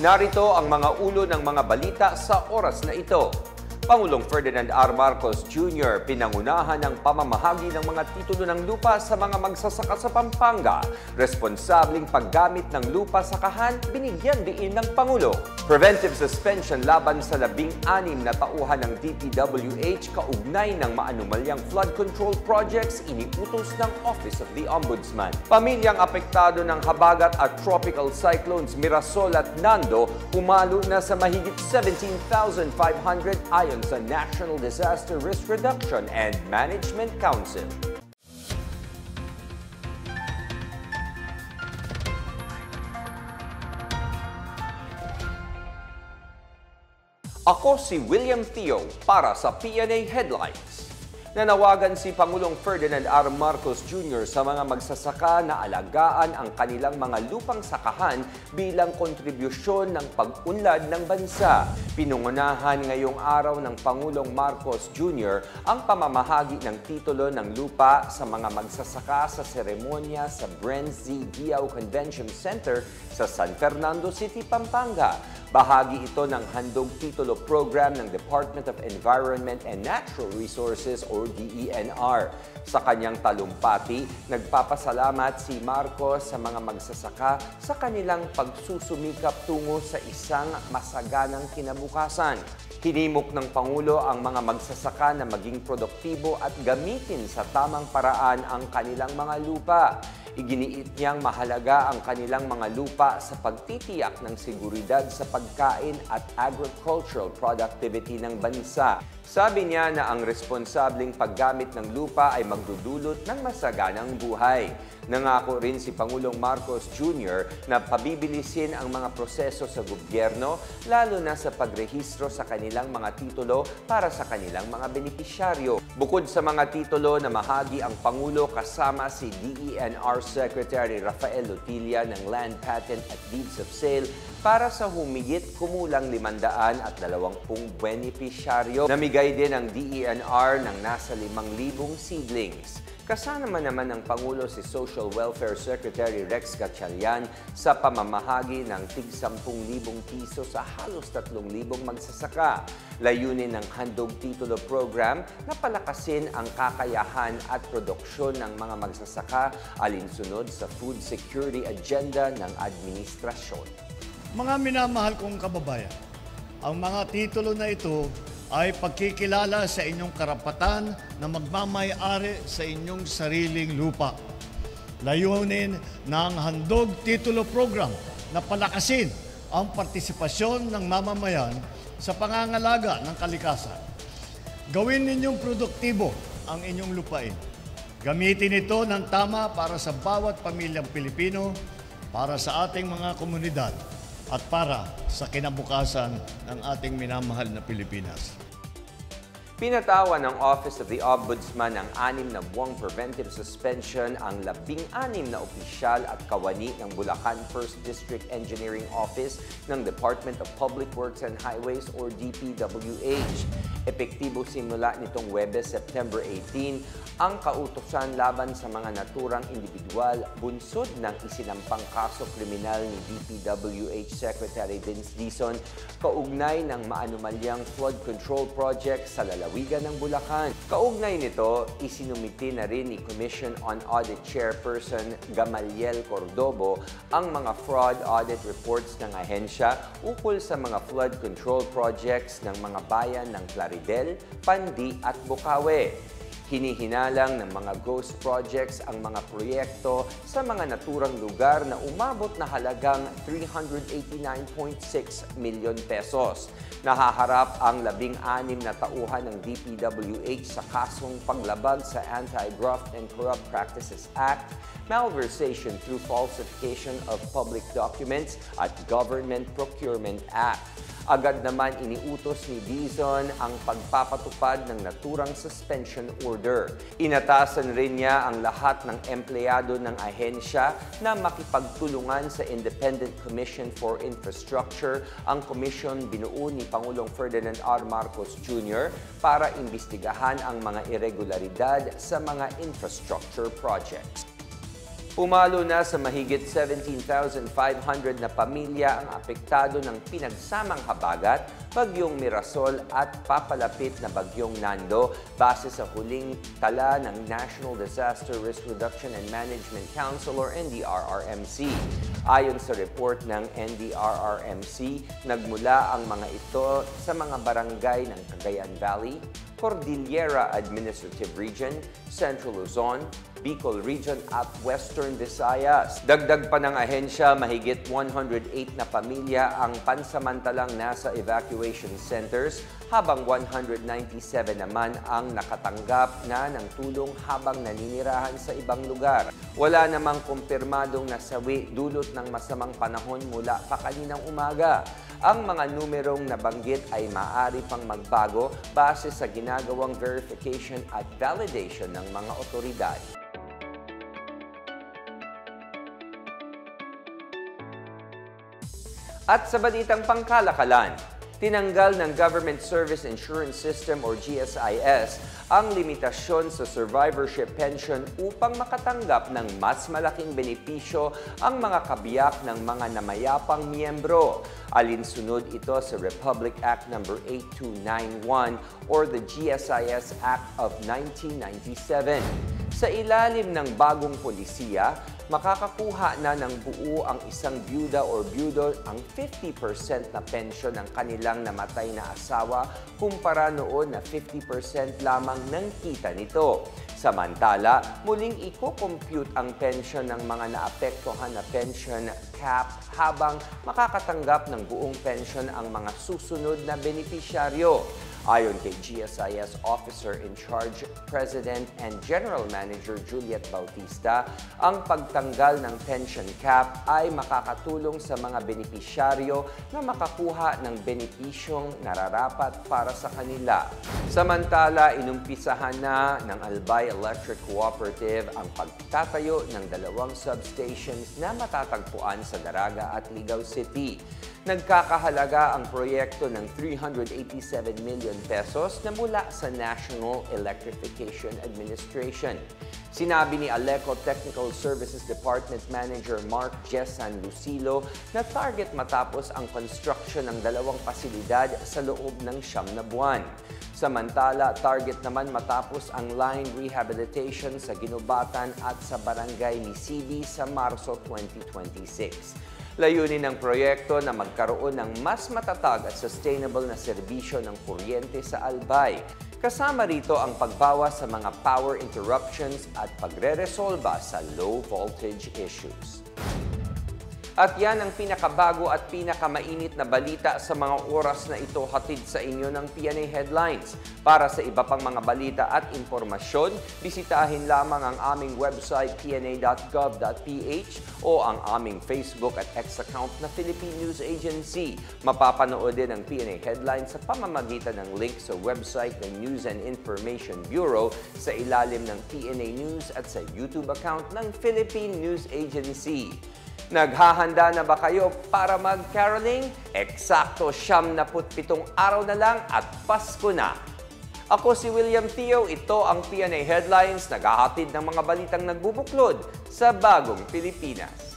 Narito ang mga ulo ng mga balita sa oras na ito. Pangulong Ferdinand R. Marcos Jr. pinangunahan ng pamamahagi ng mga titulo ng lupa sa mga magsasaka sa Pampanga. Responsableng paggamit ng lupa sa kahan, binigyan diin ng Pangulo. Preventive suspension laban sa 16 na tauhan ng DPWH kaugnay ng maanumalyang flood control projects iniutos ng Office of the Ombudsman. Pamilyang apektado ng habagat at tropical cyclones Mirasol at Nando pumalo na sa mahigit 17,500 ayon sa National Disaster Risk Reduction and Management Council. Ako si William Theo para sa PNA Headlines. Nanawagan si Pangulong Ferdinand R. Marcos Jr. sa mga magsasaka na alagaan ang kanilang mga lupang sakahan bilang kontribusyon ng pag-unlad ng bansa. Pinungunahan ngayong araw ng Pangulong Marcos Jr. ang pamamahagi ng titulo ng lupa sa mga magsasaka sa seremonya sa Bren Z. Diao Convention Center sa San Fernando City, Pampanga. Bahagi ito ng handog titulo program ng Department of Environment and Natural Resources o DENR. Sa kanyang talumpati, nagpapasalamat si Marcos sa mga magsasaka sa kanilang pagsusumikap tungo sa isang masaganang kinabukasan. Hinimok ng Pangulo ang mga magsasaka na maging produktibo at gamitin sa tamang paraan ang kanilang mga lupa. Iginiit niyang mahalaga ang kanilang mga lupa sa pagtitiyak ng seguridad sa pagkain at agricultural productivity ng bansa. Sabi niya na ang responsableng paggamit ng lupa ay magdudulot ng masaganang buhay. Nangako rin si Pangulong Marcos Jr. na pabibilisin ang mga proseso sa gobyerno, lalo na sa pagrehistro sa kanilang mga titulo para sa kanilang mga benepisyaryo. Bukod sa mga titulo na mahagi ang Pangulo kasama si DENR Secretary Rafael Lotilla ng Land Patent at Deeds of Sale para sa humigit kumulang 520 benepisyaryo. Namigay din ang DENR ng nasa 5,000 seedlings. Kasama naman ng Pangulo si Social Welfare Secretary Rex Gatchalian sa pamamahagi ng tig-10,000 piso sa halos 3,000 magsasaka. Layunin ng handog titulo program na palakasin ang kakayahan at produksyon ng mga magsasaka alinsunod sa food security agenda ng administrasyon. Mga minamahal kong kababayan, ang mga titulo na ito ay pagkikilala sa inyong karapatan na magmamay-ari sa inyong sariling lupa. Layunin ng handog titulo program na palakasin ang partisipasyon ng mamamayan sa pangangalaga ng kalikasan. Gawin ninyong produktibo ang inyong lupain. Gamitin ito ng tama para sa bawat pamilyang Pilipino, para sa ating mga komunidad, at para sa kinabukasan ng ating minamahal na Pilipinas. Pinatawan ng Office of the Ombudsman ang 6 na buwang preventive suspension ang 16 na opisyal at kawani ng Bulacan 1st District Engineering Office ng Department of Public Works and Highways or DPWH. Epektibo simula nitong Huwebes, September 18, ang kautusan laban sa mga naturang individual bunsod ng isinampang kaso kriminal ni DPWH Secretary Vince Dizon kaugnay ng maanumalyang flood control project sa lalawigan ng Bulacan. Kaugnay nito, isinumiti na rin ni Commission on Audit Chairperson Gamaliel Cordobo ang mga fraud audit reports ng ahensya ukol sa mga flood control projects ng mga bayan ng Plaridel, Pandi at Bukawe. Hinihinalang ng mga ghost projects ang mga proyekto sa mga naturang lugar na umabot na halagang 389.6 milyon pesos. Nahaharap ang 16 na tauhan ng DPWH sa kasong paglabag sa Anti-Graft and Corrupt Practices Act, malversation through falsification of public documents at Government Procurement Act. Agad naman iniutos ni Dizon ang pagpapatupad ng naturang suspension order. Inatasan rin niya ang lahat ng empleyado ng ahensya na makipagtulungan sa Independent Commission for Infrastructure, ang komisyon binuo ni Pangulong Ferdinand R. Marcos Jr. para imbestigahan ang mga irregularidad sa mga infrastructure projects. Pumalo na sa mahigit 17,500 na pamilya ang apektado ng pinagsamang habagat, bagyong Mirasol at papalapit na bagyong Nando base sa huling tala ng National Disaster Risk Reduction and Management Council or NDRRMC. Ayon sa report ng NDRRMC, nagmula ang mga ito sa mga barangay ng Cagayan Valley, Cordillera Administrative Region, Central Luzon, Bicol Region at Western Visayas. Dagdag pa ng ahensya, mahigit 108 na pamilya ang pansamantalang nasa evacuation centers habang 197 naman ang nakatanggap na ng tulong habang naninirahan sa ibang lugar. Wala namang kumpirmadong nasawi dulot ng masamang panahon mula pa kaninang umaga. Ang mga numerong nabanggit ay maaari pang magbago base sa ginagawang verification at validation ng mga otoridad. At sa balitang pangkalakalan, tinanggal ng Government Service Insurance System or GSIS ang limitasyon sa survivorship pension upang makatanggap ng mas malaking benepisyo ang mga kabiyak ng mga namayapang miyembro. Alinsunod ito sa Republic Act No. 8291 or the GSIS Act of 1997. Sa ilalim ng bagong polisiya, makakakuha na ng buo ang isang byuda or byudo ang 50% na pensyon ng kanilang namatay na asawa kumpara noon na 50% lamang ng kita nito. Samantala, muling i-compute ang pensyon ng mga naapektuhan na pension cap habang makakatanggap ng buong pensyon ang mga susunod na benepisyaryo. Ayon kay GSIS Officer in Charge, President and General Manager Juliet Bautista, ang pagtanggal ng pension cap ay makakatulong sa mga benepisyaryo na makakuha ng benepisyong nararapat para sa kanila. Samantala, inumpisahan na ng Albay Electric Cooperative ang pagtatayo ng 2 substations na matatagpuan sa Daraga at Ligao City. Nagkakahalaga ang proyekto ng 387 million pesos na mula sa National Electrification Administration. Sinabi ni Aleco Technical Services Department Manager Mark Jessan Lucilo na target matapos ang construction ng 2 pasilidad sa loob ng 9 na buwan. Samantala, target naman matapos ang line rehabilitation sa Ginubatan at sa Barangay Misibi sa Marso 2026. Layunin ng proyekto na magkaroon ng mas matatag at sustainable na serbisyo ng kuryente sa Albay. Kasama rito ang pagbawas sa mga power interruptions at pagreresolba sa low voltage issues. At yan ang pinakabago at pinakamainit na balita sa mga oras na ito hatid sa inyo ng PNA Headlines. Para sa iba pang mga balita at impormasyon, bisitahin lamang ang aming website pna.gov.ph o ang aming Facebook at X account na Philippine News Agency. Mapapanood din ang PNA Headlines sa pamamagitan ng link sa website ng News and Information Bureau sa ilalim ng PNA News at sa YouTube account ng Philippine News Agency. Naghahanda na ba kayo para mag-caroling? Eksakto 77 araw na lang at Pasko na. Ako si William Theo, ito ang PNA Headlines, naghahatid ng mga balitang nagbubuklod sa bagong Pilipinas.